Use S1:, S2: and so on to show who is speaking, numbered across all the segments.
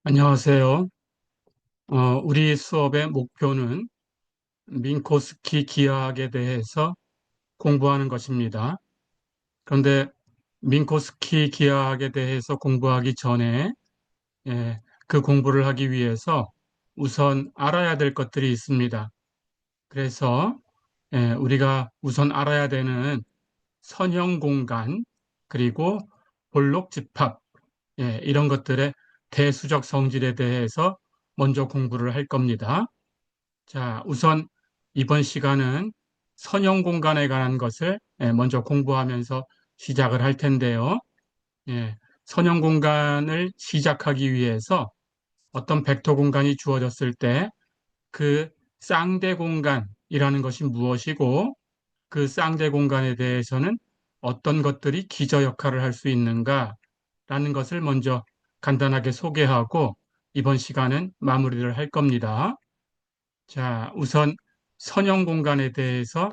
S1: 안녕하세요. 우리 수업의 목표는 민코스키 기하학에 대해서 공부하는 것입니다. 그런데 민코스키 기하학에 대해서 공부하기 전에 그 공부를 하기 위해서 우선 알아야 될 것들이 있습니다. 그래서 우리가 우선 알아야 되는 선형 공간 그리고 볼록 집합 이런 것들의 대수적 성질에 대해서 먼저 공부를 할 겁니다. 자, 우선 이번 시간은 선형 공간에 관한 것을 먼저 공부하면서 시작을 할 텐데요. 예, 선형 공간을 시작하기 위해서 어떤 벡터 공간이 주어졌을 때 그 쌍대 공간이라는 것이 무엇이고 그 쌍대 공간에 대해서는 어떤 것들이 기저 역할을 할 수 있는가라는 것을 먼저 간단하게 소개하고 이번 시간은 마무리를 할 겁니다. 자, 우선 선형 공간에 대해서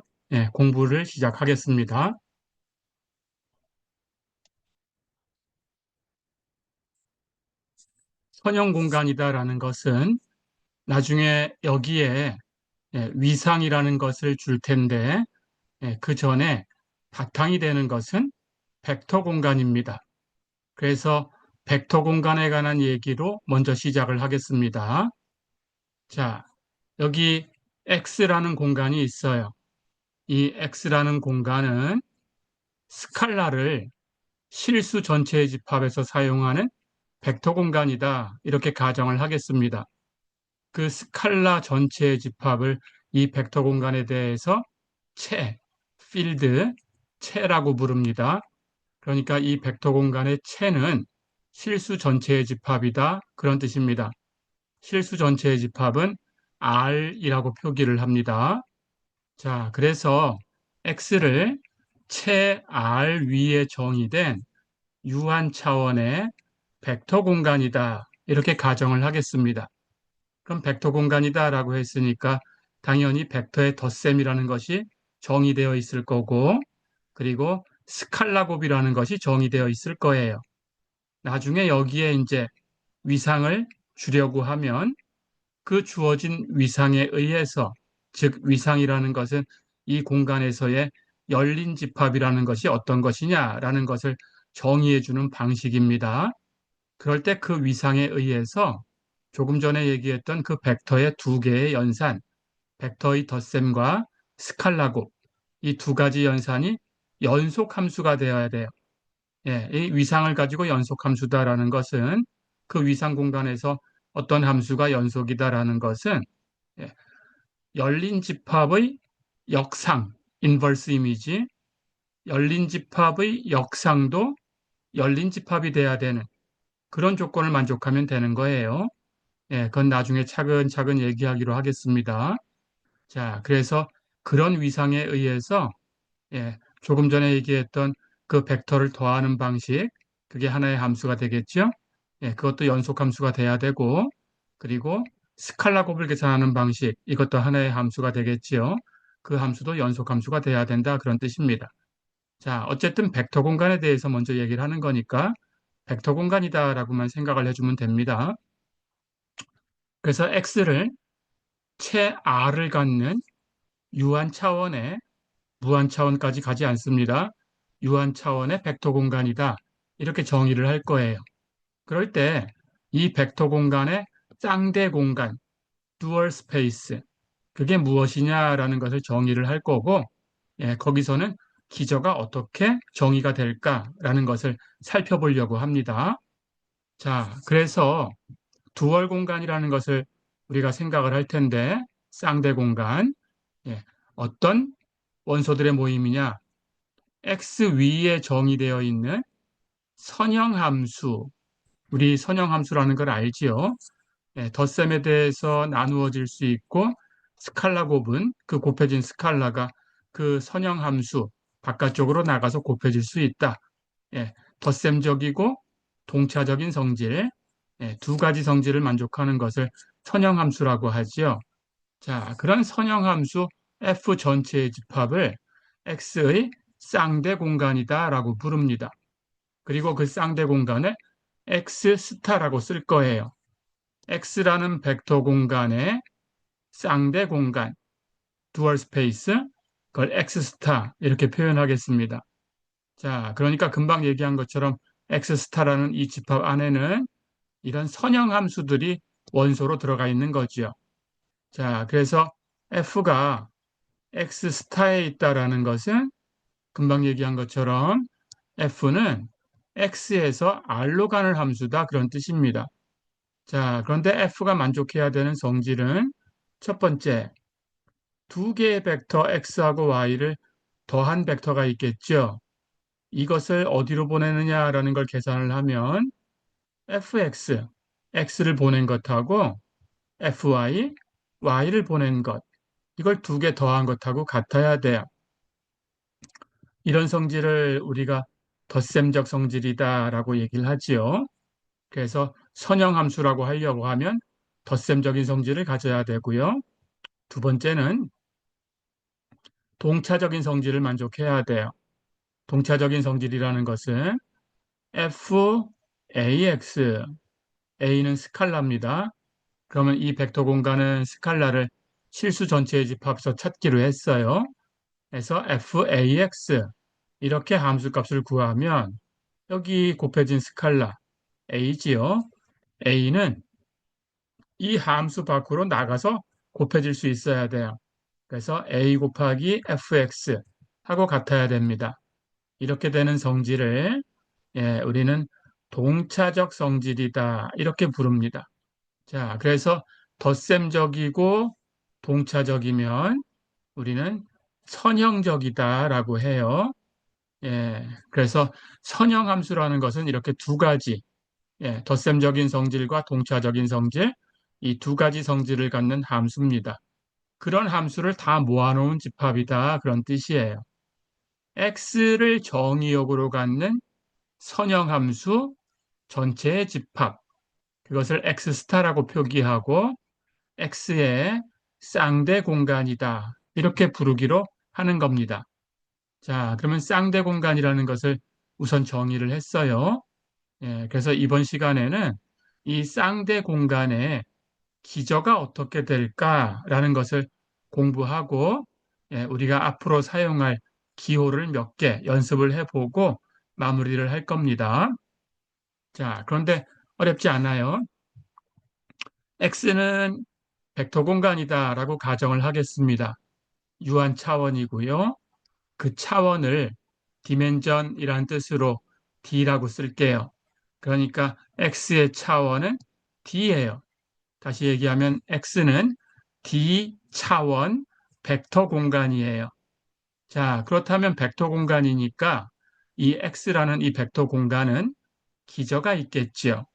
S1: 공부를 시작하겠습니다. 선형 공간이다라는 것은 나중에 여기에 위상이라는 것을 줄 텐데 그 전에 바탕이 되는 것은 벡터 공간입니다. 그래서 벡터 공간에 관한 얘기로 먼저 시작을 하겠습니다. 자, 여기 X라는 공간이 있어요. 이 X라는 공간은 스칼라를 실수 전체의 집합에서 사용하는 벡터 공간이다. 이렇게 가정을 하겠습니다. 그 스칼라 전체의 집합을 이 벡터 공간에 대해서 체, 필드, 체라고 부릅니다. 그러니까 이 벡터 공간의 체는 실수 전체의 집합이다. 그런 뜻입니다. 실수 전체의 집합은 R이라고 표기를 합니다. 자, 그래서 X를 체 R 위에 정의된 유한 차원의 벡터 공간이다. 이렇게 가정을 하겠습니다. 그럼 벡터 공간이다라고 했으니까 당연히 벡터의 덧셈이라는 것이 정의되어 있을 거고 그리고 스칼라 곱이라는 것이 정의되어 있을 거예요. 나중에 여기에 이제 위상을 주려고 하면 그 주어진 위상에 의해서 즉 위상이라는 것은 이 공간에서의 열린 집합이라는 것이 어떤 것이냐라는 것을 정의해 주는 방식입니다. 그럴 때 그 위상에 의해서 조금 전에 얘기했던 그 벡터의 두 개의 연산, 벡터의 덧셈과 스칼라곱, 이 두 가지 연산이 연속 함수가 되어야 돼요. 이 위상을 가지고 연속 함수다라는 것은 그 위상 공간에서 어떤 함수가 연속이다라는 것은 예, 열린 집합의 역상, 인버스 이미지, 열린 집합의 역상도 열린 집합이 돼야 되는 그런 조건을 만족하면 되는 거예요. 그건 나중에 차근차근 얘기하기로 하겠습니다. 자, 그래서 그런 위상에 의해서 조금 전에 얘기했던 그 벡터를 더하는 방식, 그게 하나의 함수가 되겠죠. 그것도 연속 함수가 돼야 되고, 그리고 스칼라 곱을 계산하는 방식, 이것도 하나의 함수가 되겠지요. 그 함수도 연속 함수가 돼야 된다. 그런 뜻입니다. 자, 어쨌든 벡터 공간에 대해서 먼저 얘기를 하는 거니까 벡터 공간이다라고만 생각을 해주면 됩니다. 그래서 X를 채 R을 갖는 유한 차원의 무한 차원까지 가지 않습니다. 유한 차원의 벡터 공간이다. 이렇게 정의를 할 거예요. 그럴 때 이 벡터 공간의 쌍대 공간, 듀얼 스페이스, 그게 무엇이냐라는 것을 정의를 할 거고, 거기서는 기저가 어떻게 정의가 될까라는 것을 살펴보려고 합니다. 자, 그래서 듀얼 공간이라는 것을 우리가 생각을 할 텐데, 쌍대 공간, 예, 어떤 원소들의 모임이냐? x 위에 정의되어 있는 선형함수, 우리 선형함수라는 걸 알지요? 덧셈에 대해서 나누어질 수 있고 스칼라 곱은 그 곱해진 스칼라가 그 선형함수 바깥쪽으로 나가서 곱해질 수 있다. 덧셈적이고 동차적인 성질, 두 가지 성질을 만족하는 것을 선형함수라고 하지요. 자, 그런 선형함수 F 전체의 집합을 X의 쌍대 공간이다라고 부릅니다. 그리고 그 쌍대 공간을 X 스타라고 쓸 거예요. X라는 벡터 공간의 쌍대 공간, dual 스페이스, 그걸 X 스타 이렇게 표현하겠습니다. 자, 그러니까 금방 얘기한 것처럼 X 스타라는 이 집합 안에는 이런 선형 함수들이 원소로 들어가 있는 거죠. 자, 그래서 F가 X 스타에 있다라는 것은 금방 얘기한 것처럼 F는 X에서 R로 가는 함수다 그런 뜻입니다. 자, 그런데 F가 만족해야 되는 성질은 첫 번째, 두 개의 벡터 X하고 Y를 더한 벡터가 있겠죠. 이것을 어디로 보내느냐라는 걸 계산을 하면 fx, x를 보낸 것하고 fy, y를 보낸 것, 이걸 두 개 더한 것하고 같아야 돼요. 이런 성질을 우리가 덧셈적 성질이다라고 얘기를 하지요. 그래서 선형함수라고 하려고 하면 덧셈적인 성질을 가져야 되고요. 두 번째는 동차적인 성질을 만족해야 돼요. 동차적인 성질이라는 것은 f(ax), a는 스칼라입니다. 그러면 이 벡터 공간은 스칼라를 실수 전체의 집합에서 찾기로 했어요. 그래서 fax 이렇게 함수값을 구하면 여기 곱해진 스칼라 a지요. a는 이 함수 밖으로 나가서 곱해질 수 있어야 돼요. 그래서 a 곱하기 fx 하고 같아야 됩니다. 이렇게 되는 성질을 우리는 동차적 성질이다 이렇게 부릅니다. 자, 그래서 덧셈적이고 동차적이면 우리는 선형적이다라고 해요. 그래서 선형함수라는 것은 이렇게 두 가지, 덧셈적인 성질과 동차적인 성질, 이 두 가지 성질을 갖는 함수입니다. 그런 함수를 다 모아놓은 집합이다 그런 뜻이에요. x를 정의역으로 갖는 선형함수 전체의 집합, 그것을 x 스타라고 표기하고 X의 쌍대 공간이다. 이렇게 부르기로 하는 겁니다. 자, 그러면 쌍대 공간이라는 것을 우선 정의를 했어요. 그래서 이번 시간에는 이 쌍대 공간의 기저가 어떻게 될까라는 것을 공부하고 우리가 앞으로 사용할 기호를 몇 개 연습을 해보고 마무리를 할 겁니다. 자, 그런데 어렵지 않아요. X는 벡터 공간이다라고 가정을 하겠습니다. 유한 차원이고요. 그 차원을 디멘전이라는 뜻으로 D라고 쓸게요. 그러니까 X의 차원은 D예요. 다시 얘기하면 X는 D 차원 벡터 공간이에요. 자, 그렇다면 벡터 공간이니까 이 X라는 이 벡터 공간은 기저가 있겠죠.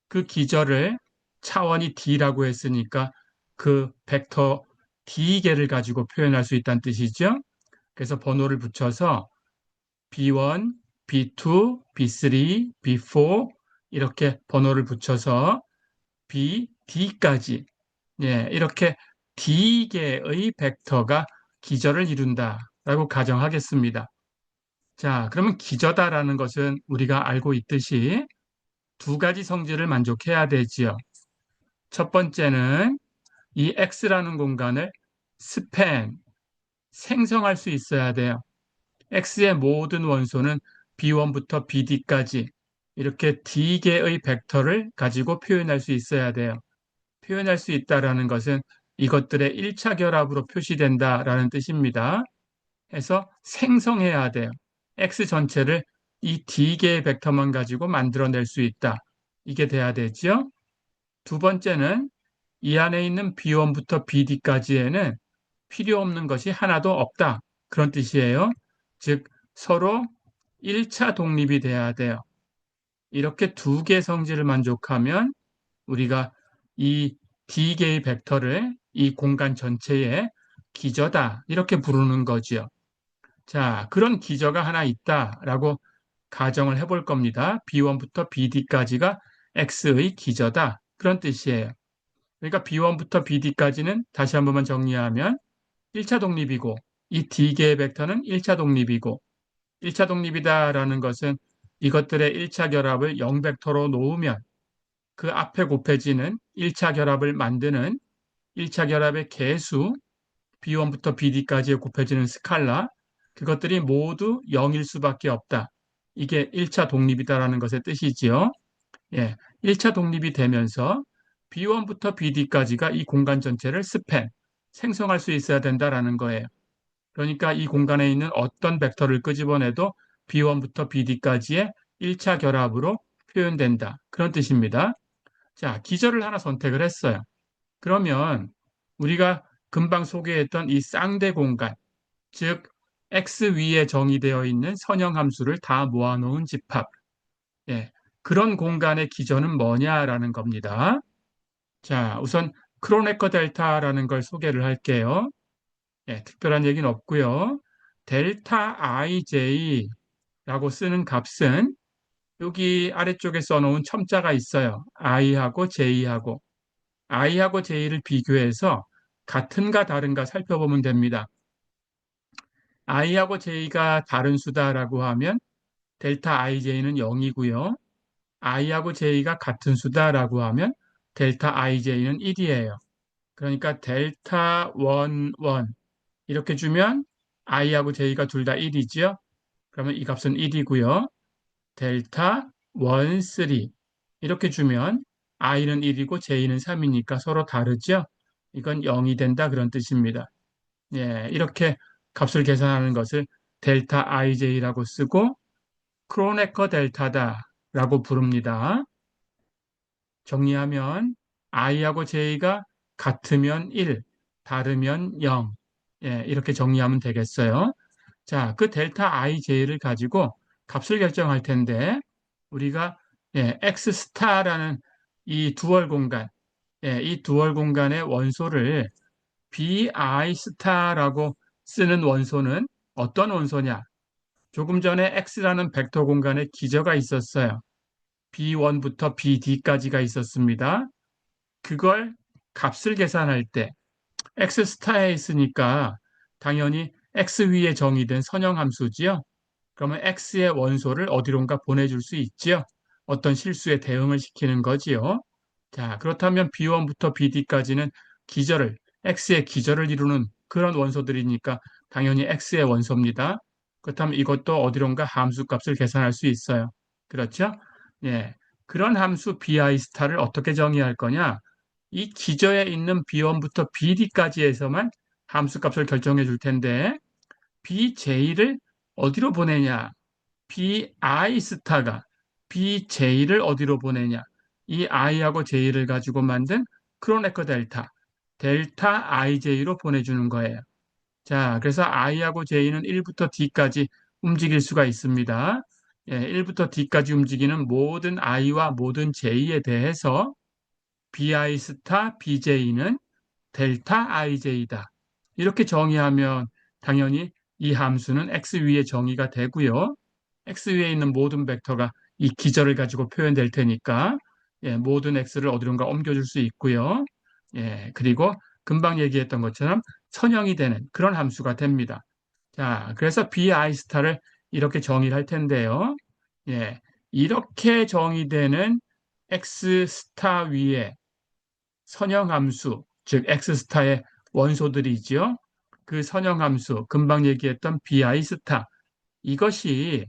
S1: 그 기저를 차원이 D라고 했으니까 그 벡터 D개를 가지고 표현할 수 있다는 뜻이죠. 그래서 번호를 붙여서 B1, B2, B3, B4 이렇게 번호를 붙여서 B, D까지 이렇게 D개의 벡터가 기저를 이룬다라고 가정하겠습니다. 자, 그러면 기저다라는 것은 우리가 알고 있듯이 두 가지 성질을 만족해야 되지요. 첫 번째는 이 X라는 공간을 스팬, 생성할 수 있어야 돼요. X의 모든 원소는 B1부터 BD까지 이렇게 D개의 벡터를 가지고 표현할 수 있어야 돼요. 표현할 수 있다라는 것은 이것들의 1차 결합으로 표시된다라는 뜻입니다. 해서 생성해야 돼요. X 전체를 이 D개의 벡터만 가지고 만들어낼 수 있다. 이게 돼야 되죠. 두 번째는 이 안에 있는 B1부터 BD까지에는 필요 없는 것이 하나도 없다. 그런 뜻이에요. 즉, 서로 1차 독립이 돼야 돼요. 이렇게 두 개의 성질을 만족하면 우리가 이 D개의 벡터를 이 공간 전체의 기저다. 이렇게 부르는 거죠. 자, 그런 기저가 하나 있다라고 가정을 해볼 겁니다. B1부터 BD까지가 X의 기저다. 그런 뜻이에요. 그러니까 B1부터 BD까지는 다시 한 번만 정리하면 1차 독립이고 이 D개의 벡터는 1차 독립이고 1차 독립이다라는 것은 이것들의 1차 결합을 0벡터로 놓으면 그 앞에 곱해지는 1차 결합을 만드는 1차 결합의 개수, B1부터 BD까지 곱해지는 스칼라, 그것들이 모두 0일 수밖에 없다. 이게 1차 독립이다라는 것의 뜻이지요. 예, 1차 독립이 되면서 B1부터 BD까지가 이 공간 전체를 생성할 수 있어야 된다라는 거예요. 그러니까 이 공간에 있는 어떤 벡터를 끄집어내도 B1부터 BD까지의 1차 결합으로 표현된다. 그런 뜻입니다. 자, 기절을 하나 선택을 했어요. 그러면 우리가 금방 소개했던 이 쌍대 공간, 즉 x 위에 정의되어 있는 선형 함수를 다 모아놓은 집합, 예, 그런 공간의 기전은 뭐냐라는 겁니다. 자, 우선 크로네커 델타라는 걸 소개를 할게요. 예, 특별한 얘기는 없고요. 델타 ij라고 쓰는 값은 여기 아래쪽에 써놓은 첨자가 있어요. i하고 j하고 i하고 j를 비교해서 같은가 다른가 살펴보면 됩니다. i하고 j가 다른 수다라고 하면 델타 ij는 0이고요. i하고 j가 같은 수다라고 하면 델타 ij는 1이에요. 그러니까 델타 1, 1 이렇게 주면 i하고 j가 둘 다 1이죠. 그러면 이 값은 1이고요. 델타 1, 3 이렇게 주면 i는 1이고 j는 3이니까 서로 다르죠. 이건 0이 된다 그런 뜻입니다. 예, 이렇게 값을 계산하는 것을 델타 ij라고 쓰고 크로네커 델타다라고 부릅니다. 정리하면 i하고 j가 같으면 1, 다르면 0. 예, 이렇게 정리하면 되겠어요. 자, 그 델타 ij를 가지고 값을 결정할 텐데 우리가 x 스타라는 이 두월 공간, 이 두월 공간의 원소를 bi 스타라고 쓰는 원소는 어떤 원소냐? 조금 전에 x라는 벡터 공간에 기저가 있었어요. B1부터 BD까지가 있었습니다. 그걸 값을 계산할 때 x 스타에 있으니까 당연히 x 위에 정의된 선형함수지요. 그러면 x의 원소를 어디론가 보내줄 수 있지요. 어떤 실수에 대응을 시키는 거지요. 자, 그렇다면 B1부터 BD까지는 기저를, x의 기저를 이루는 그런 원소들이니까 당연히 x의 원소입니다. 그렇다면 이것도 어디론가 함수 값을 계산할 수 있어요. 그렇죠? 예. 그런 함수 bi 스타를 어떻게 정의할 거냐? 이 기저에 있는 B1부터 BD까지에서만 함수 값을 결정해 줄 텐데 BJ를 어디로 보내냐? BI 스타가 BJ를 어디로 보내냐? 이 I하고 J를 가지고 만든 크로네커 델타 IJ로 보내주는 거예요. 자, 그래서 I하고 J는 1부터 D까지 움직일 수가 있습니다. 예, 1부터 D까지 움직이는 모든 I와 모든 J에 대해서 BI 스타 BJ는 델타 IJ다. 이렇게 정의하면 당연히 이 함수는 x 위에 정의가 되고요. x 위에 있는 모든 벡터가 이 기저를 가지고 표현될 테니까 모든 x를 어디론가 옮겨줄 수 있고요. 그리고 금방 얘기했던 것처럼 선형이 되는 그런 함수가 됩니다. 자, 그래서 bi 스타를 이렇게 정의를 할 텐데요. 이렇게 정의되는 x 스타 위에 선형함수, 즉 X스타의 원소들이지요. 그 선형함수, 금방 얘기했던 bi 스타, 이것이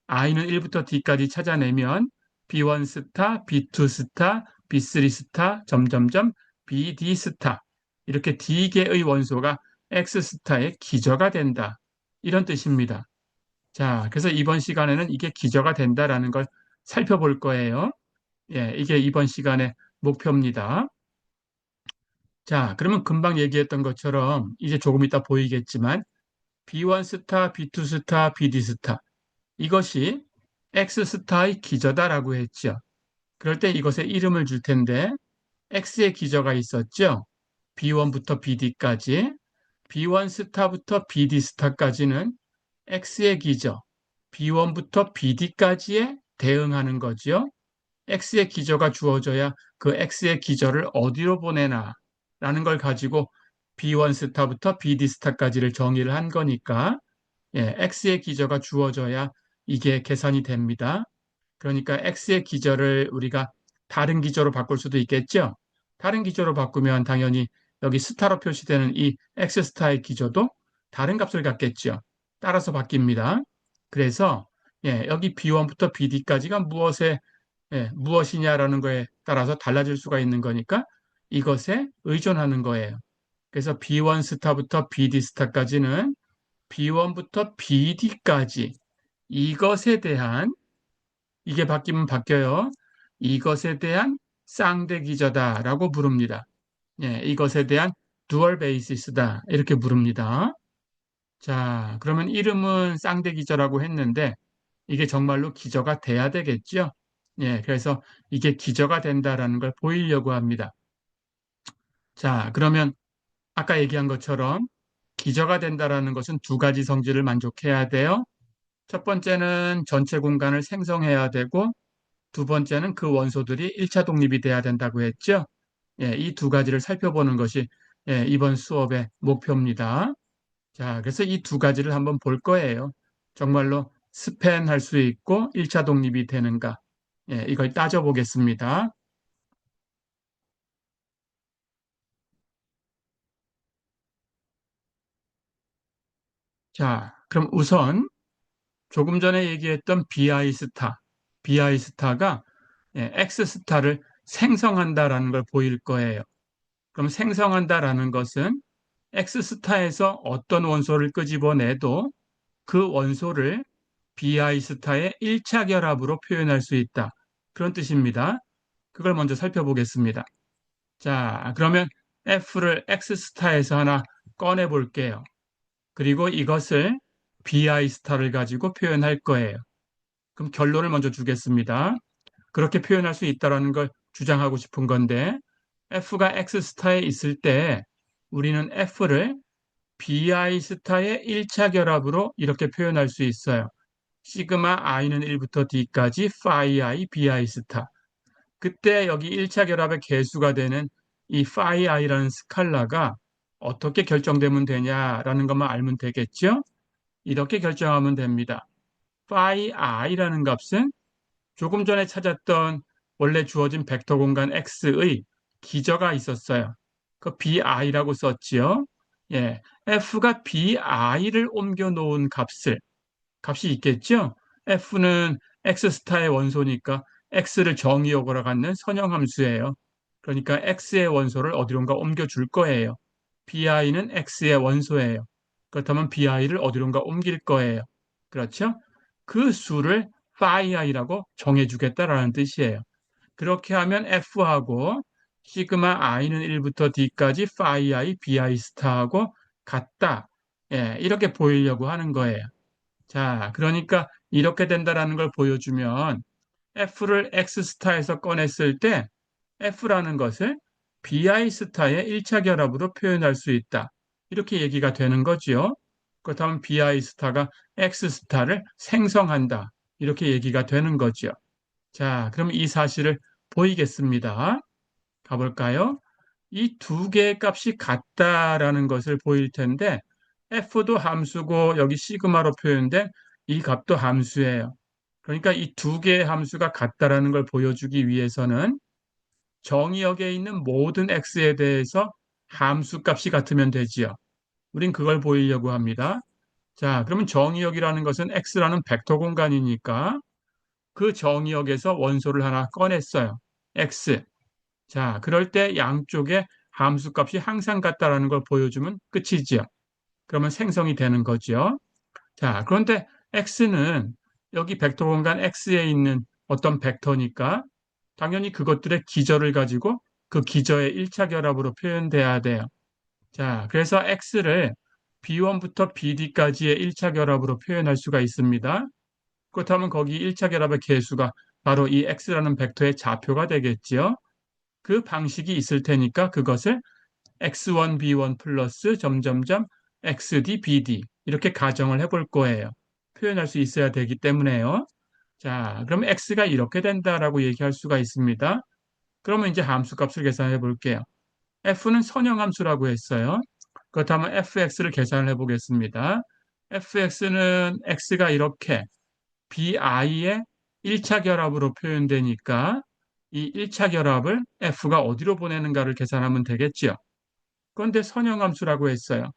S1: i는 1부터 d까지 찾아내면 b1 스타, b2 스타, b3 스타, 점점점 bd 스타, 이렇게 d개의 원소가 X 스타의 기저가 된다. 이런 뜻입니다. 자, 그래서 이번 시간에는 이게 기저가 된다라는 걸 살펴볼 거예요. 이게 이번 시간의 목표입니다. 자, 그러면 금방 얘기했던 것처럼 이제 조금 이따 보이겠지만 B1 스타, B2 스타, BD 스타 이것이 X 스타의 기저다라고 했죠. 그럴 때 이것에 이름을 줄 텐데 X의 기저가 있었죠. B1부터 BD까지 B1 스타부터 BD 스타까지는 X의 기저 B1부터 BD까지에 대응하는 거죠. X의 기저가 주어져야 그 X의 기저를 어디로 보내나 라는 걸 가지고 B1 스타부터 BD 스타까지를 정의를 한 거니까 X의 기저가 주어져야 이게 계산이 됩니다. 그러니까 X의 기저를 우리가 다른 기조로 바꿀 수도 있겠죠. 다른 기조로 바꾸면 당연히 여기 스타로 표시되는 이 x 스타의 기조도 다른 값을 갖겠죠. 따라서 바뀝니다. 그래서 여기 B1부터 BD까지가 무엇이냐라는 거에 따라서 달라질 수가 있는 거니까 이것에 의존하는 거예요. 그래서 B1 스타부터 BD 스타까지는 B1부터 BD까지 이것에 대한 이게 바뀌면 바뀌어요. 이것에 대한 쌍대 기저다라고 부릅니다. 이것에 대한 dual basis다 이렇게 부릅니다. 자, 그러면 이름은 쌍대 기저라고 했는데 이게 정말로 기저가 돼야 되겠죠? 그래서 이게 기저가 된다라는 걸 보이려고 합니다. 자, 그러면 아까 얘기한 것처럼 기저가 된다라는 것은 두 가지 성질을 만족해야 돼요. 첫 번째는 전체 공간을 생성해야 되고 두 번째는 그 원소들이 1차 독립이 돼야 된다고 했죠. 이 두 가지를 살펴보는 것이 이번 수업의 목표입니다. 자, 그래서 이 두 가지를 한번 볼 거예요. 정말로 스팬할 수 있고 1차 독립이 되는가. 이걸 따져보겠습니다. 자, 그럼 우선 조금 전에 얘기했던 비아이스타가 X스타를 생성한다라는 걸 보일 거예요. 그럼 생성한다라는 것은 X스타에서 어떤 원소를 끄집어내도 그 원소를 비아이스타의 1차 결합으로 표현할 수 있다. 그런 뜻입니다. 그걸 먼저 살펴보겠습니다. 자, 그러면 F를 X스타에서 하나 꺼내 볼게요. 그리고 이것을 BI 스타를 가지고 표현할 거예요. 그럼 결론을 먼저 주겠습니다. 그렇게 표현할 수 있다는 걸 주장하고 싶은 건데 F가 X스타에 있을 때 우리는 F를 BI 스타의 1차 결합으로 이렇게 표현할 수 있어요. 시그마 i는 1부터 d까지 파이 i BI 스타. 그때 여기 1차 결합의 개수가 되는 이 파이 i라는 스칼라가 어떻게 결정되면 되냐라는 것만 알면 되겠죠? 이렇게 결정하면 됩니다. phi i라는 값은 조금 전에 찾았던 원래 주어진 벡터 공간 x의 기저가 있었어요. 그 bi라고 썼지요. f가 bi를 옮겨 놓은 값이 있겠죠. f는 x스타의 원소니까 x를 정의역으로 갖는 선형함수예요. 그러니까 x의 원소를 어디론가 옮겨 줄 거예요. bi는 x의 원소예요. 그렇다면 bi를 어디론가 옮길 거예요. 그렇죠? 그 수를 phi라고 정해주겠다라는 뜻이에요. 그렇게 하면 f하고 시그마 i는 1부터 d까지 phi i bi 스타하고 같다. 이렇게 보이려고 하는 거예요. 자, 그러니까 이렇게 된다라는 걸 보여주면 f를 x 스타에서 꺼냈을 때 f라는 것을 bi 스타의 1차 결합으로 표현할 수 있다. 이렇게 얘기가 되는 거지요. 그렇다면 bi 스타가 x 스타를 생성한다. 이렇게 얘기가 되는 거죠. 자, 그럼 이 사실을 보이겠습니다. 가볼까요? 이 두 개의 값이 같다라는 것을 보일 텐데 f도 함수고 여기 시그마로 표현된 이 값도 함수예요. 그러니까 이 두 개의 함수가 같다라는 걸 보여주기 위해서는 정의역에 있는 모든 x에 대해서 함수 값이 같으면 되지요. 우린 그걸 보이려고 합니다. 자, 그러면 정의역이라는 것은 x라는 벡터 공간이니까 그 정의역에서 원소를 하나 꺼냈어요. x. 자, 그럴 때 양쪽에 함수값이 항상 같다라는 걸 보여주면 끝이지요. 그러면 생성이 되는 거죠. 자, 그런데 x는 여기 벡터 공간 x에 있는 어떤 벡터니까 당연히 그것들의 기저를 가지고 그 기저의 1차 결합으로 표현돼야 돼요. 자, 그래서 x를 b1부터 bd까지의 1차 결합으로 표현할 수가 있습니다. 그렇다면 거기 1차 결합의 개수가 바로 이 x라는 벡터의 좌표가 되겠지요. 그 방식이 있을 테니까 그것을 x1, b1 플러스 점점점 xd, bd 이렇게 가정을 해볼 거예요. 표현할 수 있어야 되기 때문에요. 자, 그럼 x가 이렇게 된다라고 얘기할 수가 있습니다. 그러면 이제 함수값을 계산해 볼게요. f는 선형함수라고 했어요. 그렇다면 fx를 계산을 해보겠습니다. fx는 x가 이렇게 bi의 1차 결합으로 표현되니까 이 1차 결합을 f가 어디로 보내는가를 계산하면 되겠지요. 그런데 선형함수라고 했어요.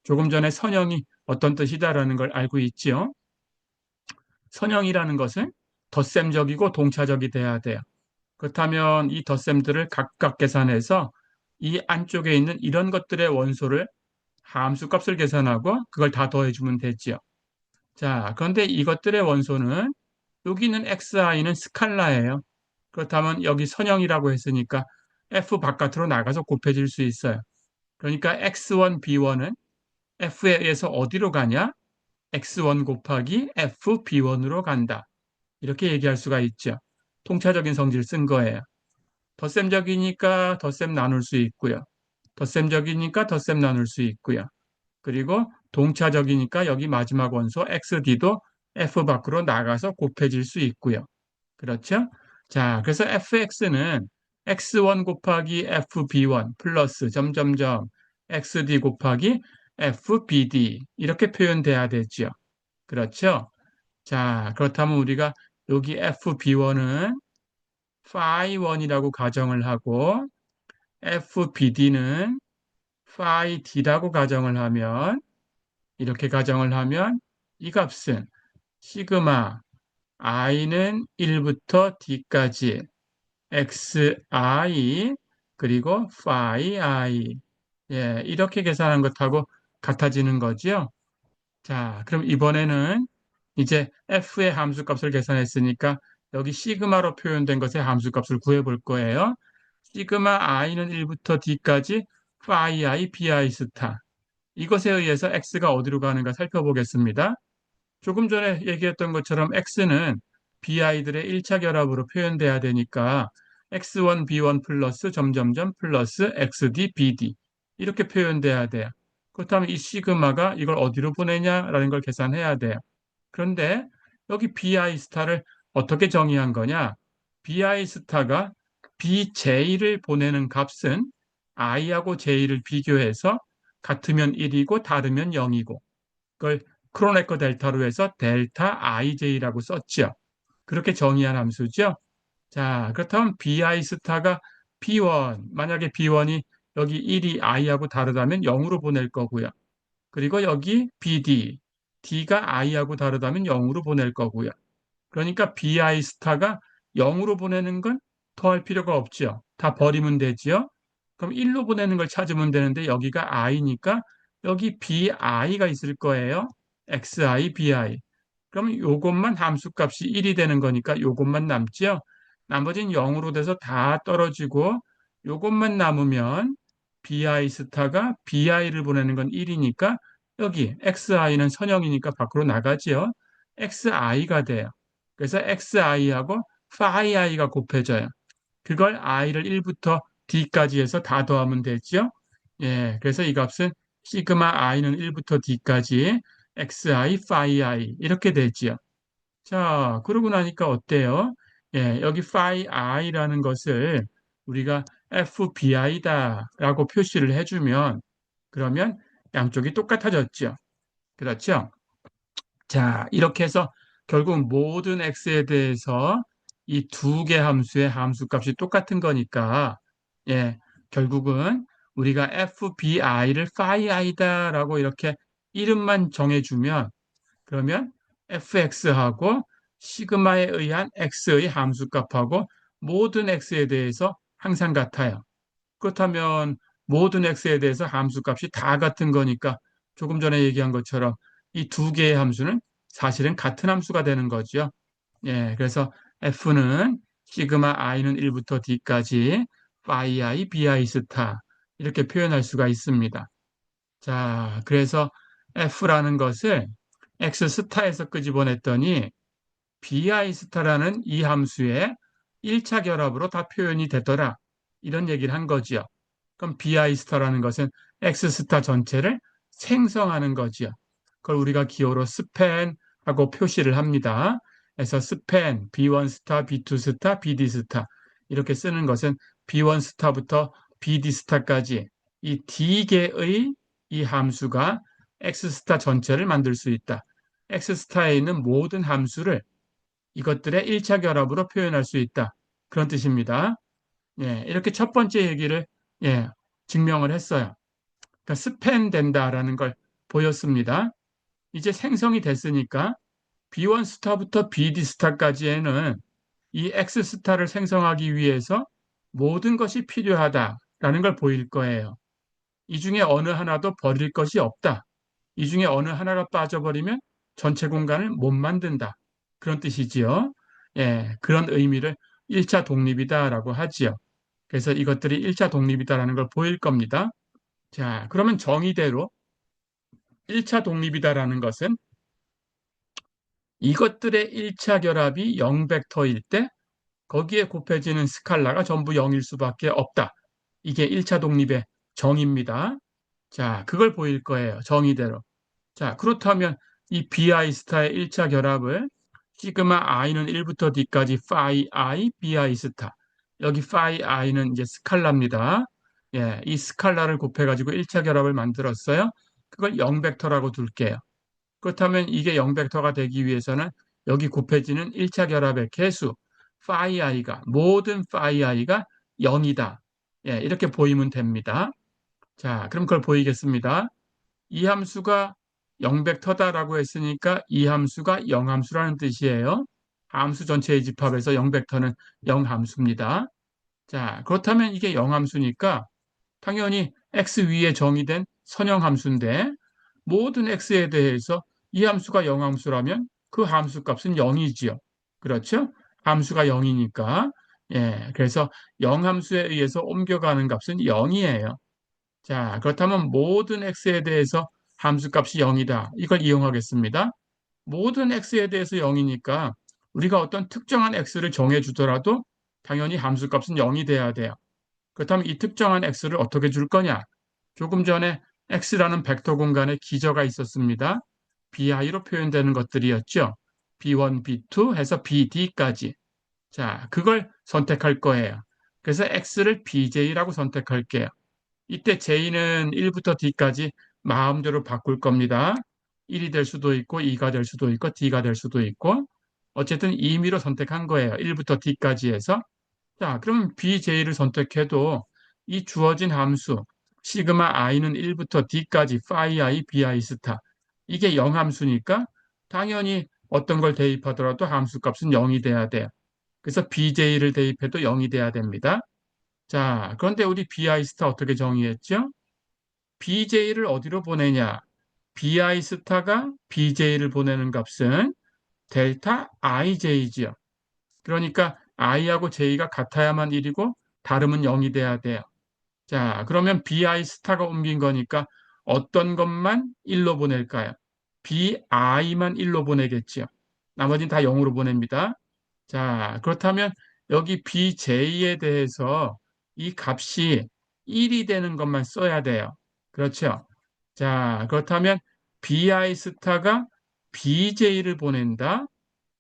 S1: 조금 전에 선형이 어떤 뜻이다라는 걸 알고 있지요. 선형이라는 것은 덧셈적이고 동차적이 돼야 돼요. 그렇다면 이 덧셈들을 각각 계산해서 이 안쪽에 있는 이런 것들의 원소를 함수 값을 계산하고 그걸 다 더해주면 되지요. 자, 그런데 이것들의 원소는 여기 있는 xi는 스칼라예요. 그렇다면 여기 선형이라고 했으니까 f 바깥으로 나가서 곱해질 수 있어요. 그러니까 x1, b1은 f에 의해서 어디로 가냐? x1 곱하기 f b1으로 간다. 이렇게 얘기할 수가 있죠. 통차적인 성질 쓴 거예요. 덧셈적이니까 덧셈 나눌 수 있고요. 덧셈적이니까 덧셈 나눌 수 있고요. 그리고 동차적이니까 여기 마지막 원소 xd도 f 밖으로 나가서 곱해질 수 있고요. 그렇죠? 자, 그래서 fx는 x1 곱하기 fb1 플러스 점점점 xd 곱하기 fbd 이렇게 표현돼야 되죠. 그렇죠? 자, 그렇다면 우리가 여기 fb1은 phi1이라고 가정을 하고 fbd는 phi d라고 가정을 하면 이렇게 가정을 하면 이 값은 시그마 i는 1부터 d까지 xi 그리고 phi i 이렇게 계산한 것하고 같아지는 거죠. 자, 그럼 이번에는 이제 f의 함수값을 계산했으니까 여기 시그마로 표현된 것의 함수값을 구해볼 거예요. 시그마 i는 1부터 d까지 phi i bi 스타 이것에 의해서 x가 어디로 가는가 살펴보겠습니다. 조금 전에 얘기했던 것처럼 x는 bi들의 1차 결합으로 표현돼야 되니까 x1, b1 플러스 점점점 플러스 xd, bd 이렇게 표현돼야 돼요. 그렇다면 이 시그마가 이걸 어디로 보내냐라는 걸 계산해야 돼요. 그런데 여기 bi 스타를 어떻게 정의한 거냐? bi 스타가 bj를 보내는 값은 i하고 j를 비교해서 같으면 1이고 다르면 0이고 그걸 크로네커 델타로 해서 델타 ij라고 썼죠. 그렇게 정의한 함수죠. 자, 그렇다면 bi 스타가 b1 만약에 b1이 여기 1이 i하고 다르다면 0으로 보낼 거고요. 그리고 여기 bd d가 i하고 다르다면 0으로 보낼 거고요. 그러니까 bi 스타가 0으로 보내는 건 더할 필요가 없죠. 다 버리면 되지요. 그럼 1로 보내는 걸 찾으면 되는데 여기가 i니까 여기 bi가 있을 거예요. xi, bi. 그러면 요것만 함수값이 1이 되는 거니까 요것만 남죠. 나머지는 0으로 돼서 다 떨어지고 요것만 남으면 bi 스타가 bi를 보내는 건 1이니까 여기 xi는 선형이니까 밖으로 나가지요. xi가 돼요. 그래서 xi하고 phi i가 곱해져요. 그걸 i를 1부터 d까지 해서 다 더하면 되죠. 예, 그래서 이 값은 시그마 i는 1부터 d까지 xi, phi i 이렇게 되지요. 자, 그러고 나니까 어때요? 예, 여기 phi i라는 것을 우리가 fbi다라고 표시를 해주면 그러면 양쪽이 똑같아졌죠. 그렇죠? 자, 이렇게 해서 결국 모든 x에 대해서 이 두 개 함수의 함수값이 똑같은 거니까 예, 결국은 우리가 fbi를 phi i다라고 이렇게 이름만 정해주면 그러면 fx하고 시그마에 의한 x의 함수값하고 모든 x에 대해서 항상 같아요. 그렇다면 모든 x에 대해서 함수값이 다 같은 거니까 조금 전에 얘기한 것처럼 이 두 개의 함수는 사실은 같은 함수가 되는 거죠. 예, 그래서 f는 시그마 i는 1부터 d까지 phi i, bi 스타 이렇게 표현할 수가 있습니다. 자, 그래서 f라는 것을 x 스타에서 끄집어냈더니 bi 스타라는 이 함수의 1차 결합으로 다 표현이 되더라. 이런 얘기를 한 거지요. 그럼 bi 스타라는 것은 x 스타 전체를 생성하는 거지요. 그걸 우리가 기호로 스팬하고 표시를 합니다. 그래서 스팬, b1 스타, b2 스타, bd 스타 이렇게 쓰는 것은 b1 스타부터 bd 스타까지 이 d개의 이 함수가 x 스타 전체를 만들 수 있다. x 스타에 있는 모든 함수를 이것들의 1차 결합으로 표현할 수 있다. 그런 뜻입니다. 예, 이렇게 첫 번째 얘기를 예, 증명을 했어요. 그러니까 스팬 된다라는 걸 보였습니다. 이제 생성이 됐으니까 B1 스타부터 BD 스타까지에는 이 X 스타를 생성하기 위해서 모든 것이 필요하다라는 걸 보일 거예요. 이 중에 어느 하나도 버릴 것이 없다. 이 중에 어느 하나가 빠져버리면 전체 공간을 못 만든다. 그런 뜻이지요. 예, 그런 의미를 1차 독립이다라고 하지요. 그래서 이것들이 1차 독립이다라는 걸 보일 겁니다. 자, 그러면 정의대로 1차 독립이다라는 것은 이것들의 1차 결합이 0벡터일 때 거기에 곱해지는 스칼라가 전부 0일 수밖에 없다. 이게 1차 독립의 정의입니다. 자, 그걸 보일 거예요. 정의대로. 자, 그렇다면 이 bi 스타의 1차 결합을 시그마 i는 1부터 d까지 phi i bi 스타. 여기 phi i는 이제 스칼라입니다. 예, 이 스칼라를 곱해가지고 1차 결합을 만들었어요. 그걸 0벡터라고 둘게요. 그렇다면 이게 0벡터가 되기 위해서는 여기 곱해지는 1차 결합의 개수 phi i가 모든 phi i가 0이다. 예, 이렇게 보이면 됩니다. 자, 그럼 그걸 보이겠습니다. 이 함수가 0벡터다라고 했으니까 이 함수가 0함수라는 뜻이에요. 함수 전체의 집합에서 0벡터는 0함수입니다. 자, 그렇다면 이게 0함수니까 당연히 x 위에 정의된 선형함수인데 모든 x에 대해서 이 함수가 0함수라면 그 함수 값은 0이지요. 그렇죠? 함수가 0이니까. 예, 그래서 0함수에 의해서 옮겨가는 값은 0이에요. 자, 그렇다면 모든 x에 대해서 함수값이 0이다. 이걸 이용하겠습니다. 모든 x에 대해서 0이니까 우리가 어떤 특정한 x를 정해주더라도 당연히 함수값은 0이 돼야 돼요. 그렇다면 이 특정한 x를 어떻게 줄 거냐? 조금 전에 x라는 벡터 공간에 기저가 있었습니다. bi로 표현되는 것들이었죠. b1, b2 해서 bd까지. 자, 그걸 선택할 거예요. 그래서 x를 bj라고 선택할게요. 이때 j는 1부터 d까지 마음대로 바꿀 겁니다. 1이 될 수도 있고 2가 될 수도 있고 d가 될 수도 있고 어쨌든 임의로 선택한 거예요. 1부터 d까지 해서. 자, 그럼 bj를 선택해도 이 주어진 함수 시그마 i는 1부터 d까지 phi i bi 스타 이게 0함수니까 당연히 어떤 걸 대입하더라도 함수 값은 0이 돼야 돼요. 그래서 bj를 대입해도 0이 돼야 됩니다. 자, 그런데 우리 bi 스타 어떻게 정의했죠? bj를 어디로 보내냐? bi 스타가 bj를 보내는 값은 델타 ij지요. 그러니까 i하고 j가 같아야만 1이고 다름은 0이 돼야 돼요. 자, 그러면 bi 스타가 옮긴 거니까 어떤 것만 1로 보낼까요? bi만 1로 보내겠지요. 나머지는 다 0으로 보냅니다. 자, 그렇다면 여기 bj에 대해서 이 값이 1이 되는 것만 써야 돼요. 그렇죠? 자, 그렇다면 bi 스타가 bj를 보낸다.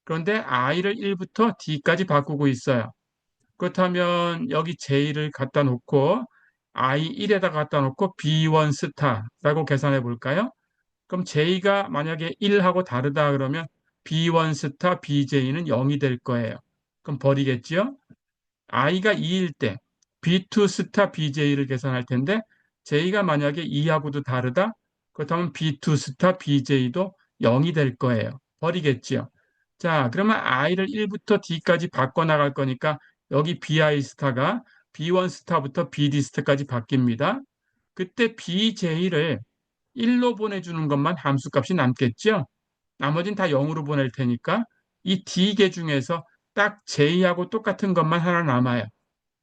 S1: 그런데 i를 1부터 d까지 바꾸고 있어요. 그렇다면 여기 j를 갖다 놓고 i 1에다 갖다 놓고 b1 스타라고 계산해 볼까요? 그럼 j가 만약에 1하고 다르다 그러면 b1 스타 bj는 0이 될 거예요. 그럼 버리겠지요? i가 2일 때 b2 스타 bj를 계산할 텐데 j가 만약에 2하고도 다르다? 그렇다면 b2 스타 bj도 0이 될 거예요. 버리겠지요? 자, 그러면 i를 1부터 d까지 바꿔 나갈 거니까 여기 bi 스타가 b1 스타부터 bd 스타까지 바뀝니다. 그때 bj를 1로 보내주는 것만 함수값이 남겠죠? 나머지는 다 0으로 보낼 테니까 이 d개 중에서 딱 j하고 똑같은 것만 하나 남아요.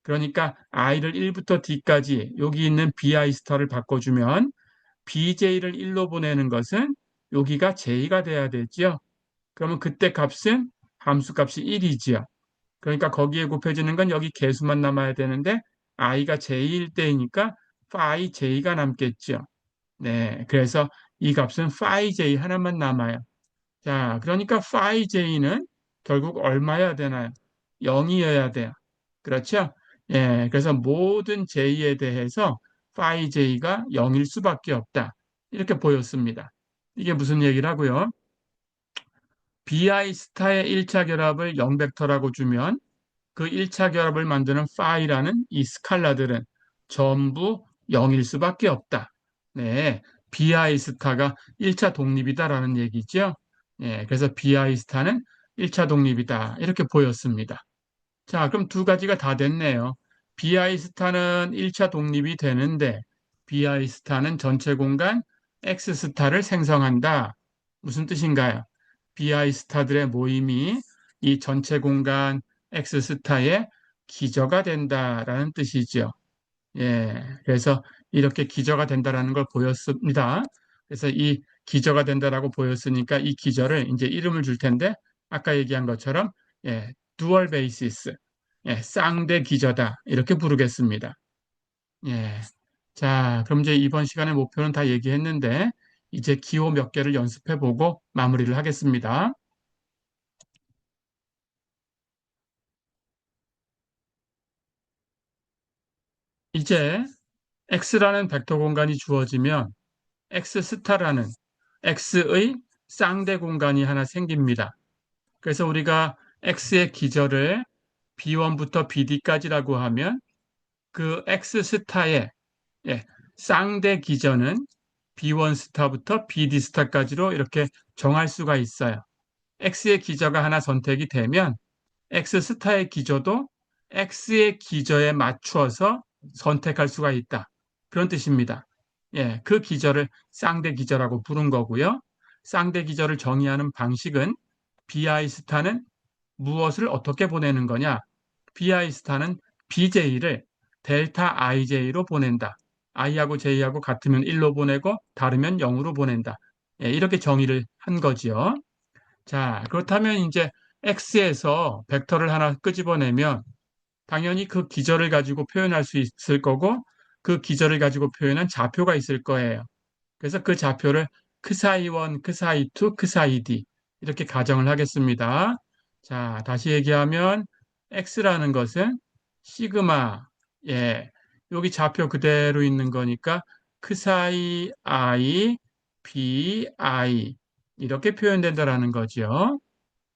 S1: 그러니까 i를 1부터 d까지 여기 있는 bi 스타를 바꿔주면 bj를 1로 보내는 것은 여기가 j가 돼야 되죠. 그러면 그때 값은 함수 값이 1이지요. 그러니까 거기에 곱해지는 건 여기 개수만 남아야 되는데 i가 j일 때이니까 phi j가 남겠죠. 네, 그래서 이 값은 phi j 하나만 남아요. 자, 그러니까 phi j는 결국 얼마여야 되나요? 0이어야 돼요. 그렇죠? 예, 그래서 모든 j에 대해서 phi j가 0일 수밖에 없다. 이렇게 보였습니다. 이게 무슨 얘기라고요? bi 스타의 1차 결합을 0벡터라고 주면 그 1차 결합을 만드는 파이라는 이 스칼라들은 전부 0일 수밖에 없다. 네, BI 스타가 1차 독립이다라는 얘기죠. 네, 그래서 BI 스타는 1차 독립이다. 이렇게 보였습니다. 자, 그럼 두 가지가 다 됐네요. BI 스타는 1차 독립이 되는데 BI 스타는 전체 공간 X 스타를 생성한다. 무슨 뜻인가요? BI 스타들의 모임이 이 전체 공간 X 스타의 기저가 된다라는 뜻이죠. 예, 그래서 이렇게 기저가 된다라는 걸 보였습니다. 그래서 이 기저가 된다라고 보였으니까 이 기저를 이제 이름을 줄 텐데 아까 얘기한 것처럼 예, dual basis, 예, 쌍대 기저다 이렇게 부르겠습니다. 예, 자, 그럼 이제 이번 시간의 목표는 다 얘기했는데 이제 기호 몇 개를 연습해 보고 마무리를 하겠습니다. 이제 X라는 벡터 공간이 주어지면 X 스타라는 X의 쌍대 공간이 하나 생깁니다. 그래서 우리가 X의 기저를 B1부터 BD까지라고 하면 그 X 스타의 예, 쌍대 기저는 B1 스타부터 BD 스타까지로 이렇게 정할 수가 있어요. X의 기저가 하나 선택이 되면 X 스타의 기저도 X의 기저에 맞추어서 선택할 수가 있다. 그런 뜻입니다. 예, 그 기저를 쌍대 기저라고 부른 거고요. 쌍대 기저를 정의하는 방식은 BI 스타는 무엇을 어떻게 보내는 거냐? BI 스타는 BJ를 델타 IJ로 보낸다. I하고 J하고 같으면 1로 보내고 다르면 0으로 보낸다. 예, 이렇게 정의를 한 거지요. 자, 그렇다면 이제 X에서 벡터를 하나 끄집어내면 당연히 그 기저를 가지고 표현할 수 있을 거고 그 기저를 가지고 표현한 좌표가 있을 거예요. 그래서 그 좌표를 크사이1, 크사이2, 크사이2 이렇게 가정을 하겠습니다. 자, 다시 얘기하면 X라는 것은 시그마, 예, 여기 좌표 그대로 있는 거니까 크사이 I, B, I 이렇게 표현된다라는 거죠.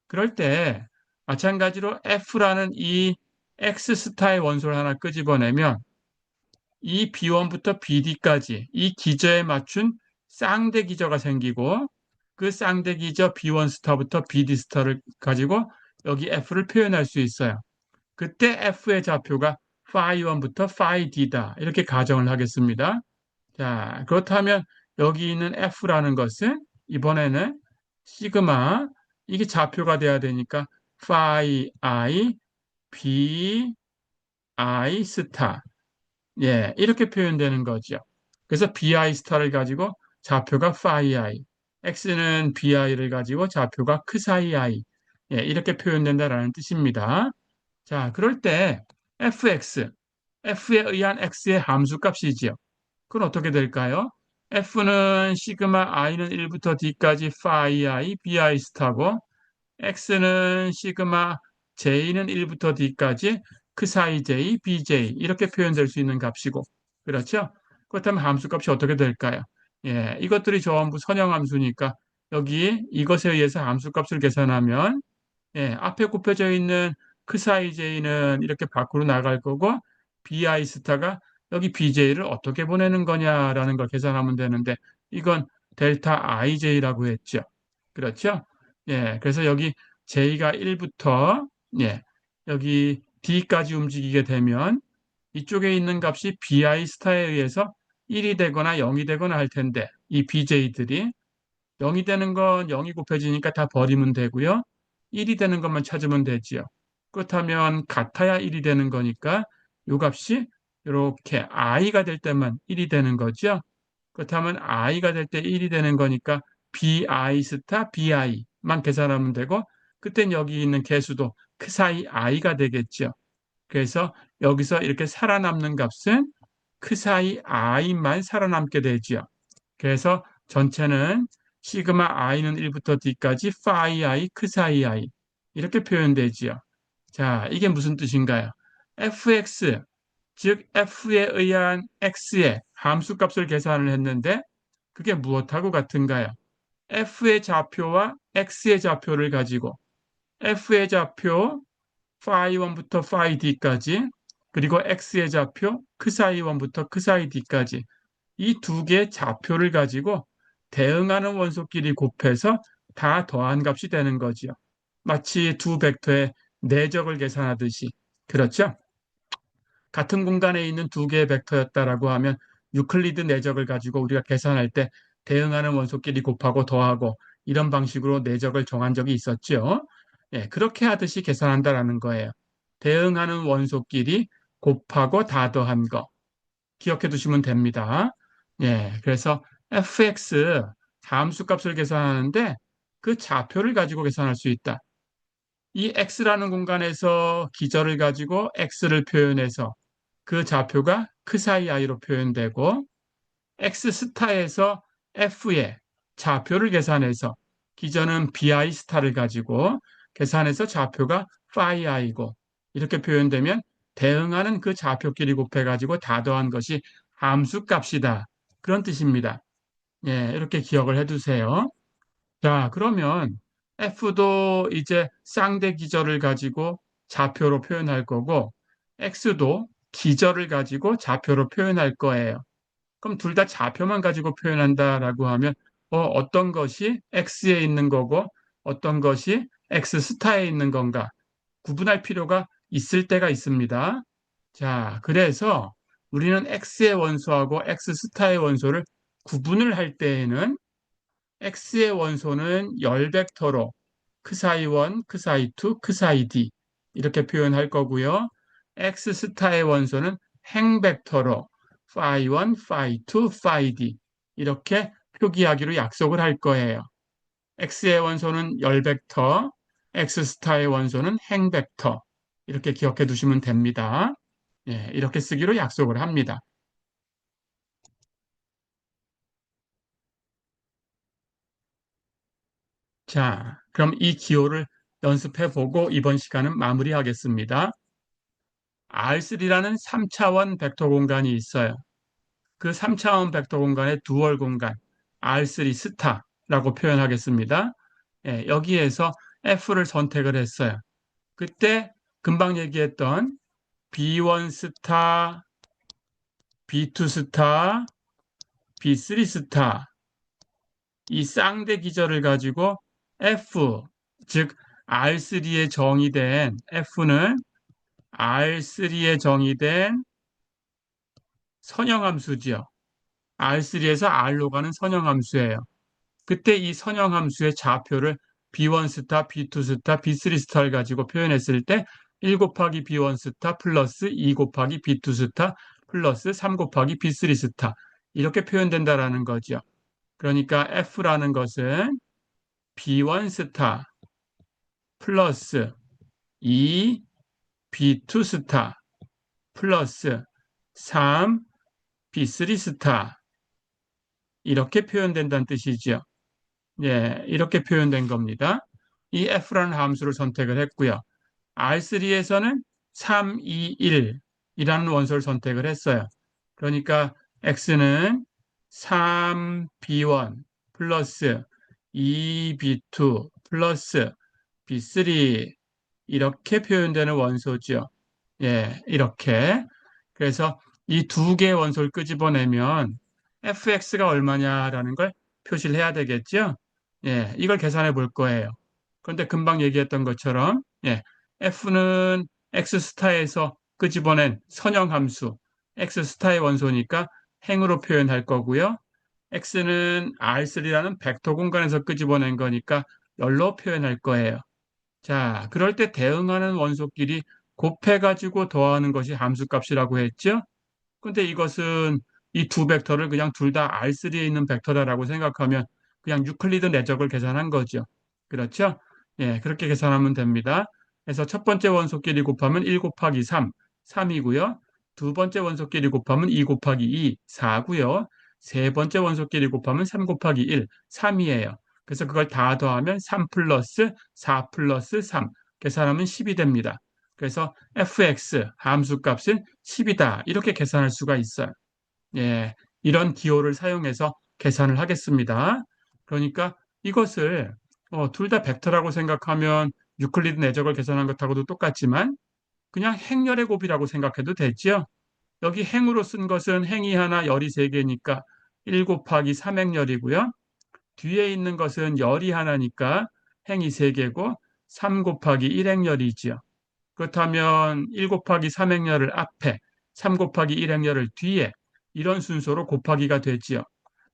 S1: 그럴 때 마찬가지로 F라는 이 X 스타의 원소를 하나 끄집어내면 이 B1부터 BD까지 이 기저에 맞춘 쌍대 기저가 생기고 그 쌍대 기저 B1 스타부터 BD 스타를 가지고 여기 F를 표현할 수 있어요. 그때 F의 좌표가 phi1부터 phi D다. 이렇게 가정을 하겠습니다. 자, 그렇다면 여기 있는 F라는 것은 이번에는 시그마 이게 좌표가 돼야 되니까 phi I B I 스타 예, 이렇게 표현되는 거죠. 그래서 bi 스타를 가지고 좌표가 phi I, x는 bi를 가지고 좌표가 크사이 I, 예, 이렇게 표현된다라는 뜻입니다. 자, 그럴 때 fx, f에 의한 x의 함수값이지요. 그건 어떻게 될까요? f는 시그마 i는 1부터 d까지 phi I, bi 스타고 x는 시그마 j는 1부터 d까지 그 사이 j, bj 이렇게 표현될 수 있는 값이고 그렇죠? 그렇다면 함수값이 어떻게 될까요? 예, 이것들이 전부 선형함수니까 여기 이것에 의해서 함수값을 계산하면 예, 앞에 곱해져 있는 그 사이 j는 이렇게 밖으로 나갈 거고 bi 스타가 여기 bj를 어떻게 보내는 거냐라는 걸 계산하면 되는데 이건 델타 ij라고 했죠. 그렇죠? 예, 그래서 여기 j가 1부터 예, 여기 d까지 움직이게 되면 이쪽에 있는 값이 bi 스타에 의해서 1이 되거나 0이 되거나 할 텐데 이 bj들이 0이 되는 건 0이 곱해지니까 다 버리면 되고요. 1이 되는 것만 찾으면 되지요. 그렇다면 같아야 1이 되는 거니까 이 값이 이렇게 i가 될 때만 1이 되는 거죠. 그렇다면 i가 될 때 1이 되는 거니까 bi 스타 bi만 계산하면 되고 그땐 여기 있는 개수도 그 사이 i가 되겠죠. 그래서 여기서 이렇게 살아남는 값은 그 사이 i만 살아남게 되죠. 그래서 전체는 시그마 i는 1부터 d까지 phi i 그 사이 i 이렇게 표현되지요. 자, 이게 무슨 뜻인가요? fx 즉 f에 의한 x의 함수값을 계산을 했는데 그게 무엇하고 같은가요? f의 좌표와 x의 좌표를 가지고 f의 좌표 phi 1부터 phi d까지, 그리고 x의 좌표 크사이 1부터 크사이 d까지 이 두 개의 좌표를 가지고 대응하는 원소끼리 곱해서 다 더한 값이 되는 거지요. 마치 두 벡터의 내적을 계산하듯이. 그렇죠? 같은 공간에 있는 두 개의 벡터였다라고 하면 유클리드 내적을 가지고 우리가 계산할 때 대응하는 원소끼리 곱하고 더하고 이런 방식으로 내적을 정한 적이 있었죠. 예, 그렇게 하듯이 계산한다라는 거예요. 대응하는 원소끼리 곱하고 다 더한 거 기억해 두시면 됩니다. 예, 그래서 fx 함수 값을 계산하는데 그 좌표를 가지고 계산할 수 있다. 이 x라는 공간에서 기절을 가지고 x를 표현해서 그 좌표가 크사이 i로 표현되고 x 스타에서 f의 좌표를 계산해서 기전은 bi 스타를 가지고 계산해서 좌표가 phi i고 이렇게 표현되면 대응하는 그 좌표끼리 곱해가지고 다 더한 것이 함수 값이다. 그런 뜻입니다. 예, 이렇게 기억을 해두세요. 자, 그러면 F도 이제 쌍대 기절을 가지고 좌표로 표현할 거고, X도 기절을 가지고 좌표로 표현할 거예요. 그럼 둘 다 좌표만 가지고 표현한다라고 하면, 어떤 것이 X에 있는 거고, 어떤 것이 X 스타에 있는 건가? 구분할 필요가 있을 때가 있습니다. 자, 그래서 우리는 X의 원소하고 X 스타의 원소를 구분을 할 때에는 X의 원소는 열 벡터로 크사이 1, 크사이 2, 크사이 D 이렇게 표현할 거고요. X 스타의 원소는 행 벡터로 phi 1, phi 2, phi D 이렇게 표기하기로 약속을 할 거예요. X의 원소는 열 벡터, X 스타의 원소는 행 벡터 이렇게 기억해 두시면 됩니다. 예, 이렇게 쓰기로 약속을 합니다. 자, 그럼 이 기호를 연습해 보고 이번 시간은 마무리하겠습니다. R3라는 3차원 벡터 공간이 있어요. 그 3차원 벡터 공간의 두월 공간 R3 스타라고 표현하겠습니다. 예, 여기에서 F를 선택을 했어요. 그때 금방 얘기했던 B1 스타, B2 스타, B3 스타 이 쌍대 기절을 가지고 F, 즉 R3에 정의된 F는 R3에 정의된 선형함수지요. R3에서 R로 가는 선형함수예요. 그때 이 선형함수의 좌표를 B1 스타, B2 스타, B3 스타를 가지고 표현했을 때 1 곱하기 B1 스타 플러스 2 곱하기 B2 스타 플러스 3 곱하기 B3 스타 이렇게 표현된다라는 거죠. 그러니까 F라는 것은 B1 스타 플러스 2 B2 스타 플러스 3 B3 스타 이렇게 표현된다는 뜻이죠. 예, 이렇게 표현된 겁니다. 이 F라는 함수를 선택을 했고요. R3에서는 3, 2, 1이라는 원소를 선택을 했어요. 그러니까 X는 3B1 플러스 2B2 플러스 B3 이렇게 표현되는 원소죠. 예, 이렇게. 그래서 이 두 개의 원소를 끄집어내면 fx가 얼마냐라는 걸 표시를 해야 되겠죠. 예, 이걸 계산해 볼 거예요. 그런데 금방 얘기했던 것처럼 예, f는 x 스타에서 끄집어낸 선형함수 x 스타의 원소니까 행으로 표현할 거고요. x는 R3라는 벡터 공간에서 끄집어낸 거니까 열로 표현할 거예요. 자, 그럴 때 대응하는 원소끼리 곱해가지고 더하는 것이 함수값이라고 했죠? 근데 이것은 이 두 벡터를 그냥 둘 다 R3에 있는 벡터다라고 생각하면 그냥 유클리드 내적을 계산한 거죠. 그렇죠? 예, 그렇게 계산하면 됩니다. 그래서 첫 번째 원소끼리 곱하면 1 곱하기 3, 3이고요. 두 번째 원소끼리 곱하면 2 곱하기 2, 4고요. 세 번째 원소끼리 곱하면 3 곱하기 1, 3이에요. 그래서 그걸 다 더하면 3 플러스 4 플러스 3 계산하면 10이 됩니다. 그래서 fx 함수값은 10이다. 이렇게 계산할 수가 있어요. 예, 이런 기호를 사용해서 계산을 하겠습니다. 그러니까 이것을 둘 다 벡터라고 생각하면 유클리드 내적을 계산한 것하고도 똑같지만 그냥 행렬의 곱이라고 생각해도 되죠. 여기 행으로 쓴 것은 행이 하나, 열이 세 개니까 1 곱하기 3행열이고요. 뒤에 있는 것은 열이 하나니까 행이 세 개고 3 곱하기 1행열이지요. 그렇다면 1 곱하기 3행열을 앞에, 3 곱하기 1행열을 뒤에 이런 순서로 곱하기가 되지요.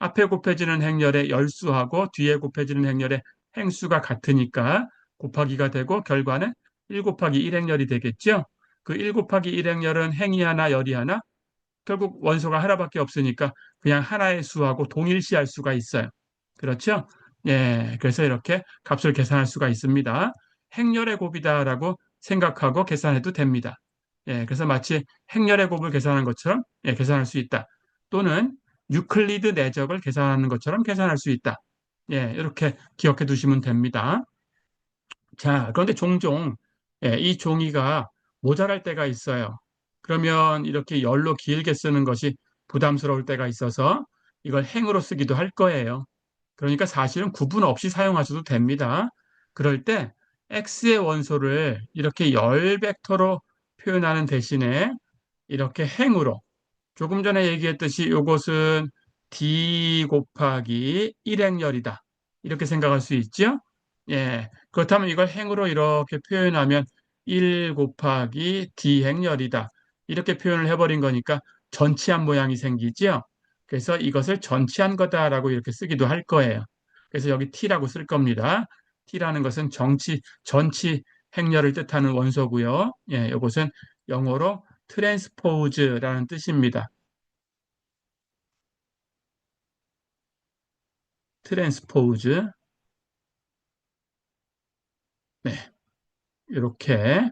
S1: 앞에 곱해지는 행렬의 열수하고 뒤에 곱해지는 행렬의 행수가 같으니까 곱하기가 되고 결과는 1 곱하기 1행열이 되겠죠. 그 1 곱하기 1행열은 행이 하나, 열이 하나, 결국 원소가 하나밖에 없으니까 그냥 하나의 수하고 동일시할 수가 있어요. 그렇죠? 예, 그래서 이렇게 값을 계산할 수가 있습니다. 행렬의 곱이다라고 생각하고 계산해도 됩니다. 예, 그래서 마치 행렬의 곱을 계산한 것처럼 예, 계산할 수 있다. 또는 유클리드 내적을 계산하는 것처럼 계산할 수 있다. 예, 이렇게 기억해 두시면 됩니다. 자, 그런데 종종 예, 이 종이가 모자랄 때가 있어요. 그러면 이렇게 열로 길게 쓰는 것이 부담스러울 때가 있어서 이걸 행으로 쓰기도 할 거예요. 그러니까 사실은 구분 없이 사용하셔도 됩니다. 그럴 때 x의 원소를 이렇게 열 벡터로 표현하는 대신에 이렇게 행으로 조금 전에 얘기했듯이 이것은 d 곱하기 1행열이다. 이렇게 생각할 수 있죠? 예. 그렇다면 이걸 행으로 이렇게 표현하면 1 곱하기 d행열이다. 이렇게 표현을 해버린 거니까 전치한 모양이 생기죠? 그래서 이것을 전치한 거다라고 이렇게 쓰기도 할 거예요. 그래서 여기 t라고 쓸 겁니다. t라는 것은 전치 행렬을 뜻하는 원소고요. 예, 이것은 영어로 트랜스포즈라는 뜻입니다. 트랜스포즈. 네, 이렇게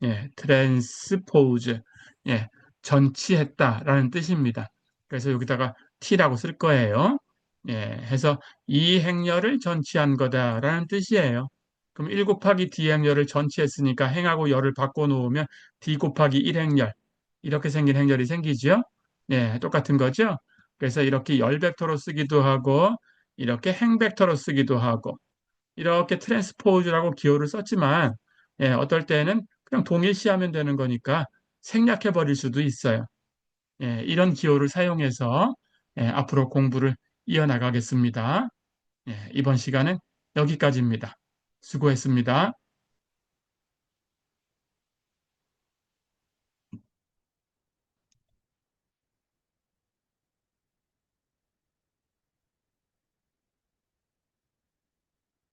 S1: 예, 트랜스포즈. 예, 전치했다라는 뜻입니다. 그래서 여기다가 t라고 쓸 거예요. 예, 해서 이 행렬을 전치한 거다라는 뜻이에요. 그럼 1 곱하기 d 행렬을 전치했으니까 행하고 열을 바꿔 놓으면 d 곱하기 1 행렬 이렇게 생긴 행렬이 생기죠. 예, 똑같은 거죠. 그래서 이렇게 열 벡터로 쓰기도 하고 이렇게 행 벡터로 쓰기도 하고 이렇게 트랜스포즈라고 기호를 썼지만 예, 어떨 때는 그냥 동일시하면 되는 거니까 생략해 버릴 수도 있어요. 예, 이런 기호를 사용해서 예, 앞으로 공부를 이어나가겠습니다. 예, 이번 시간은 여기까지입니다. 수고했습니다.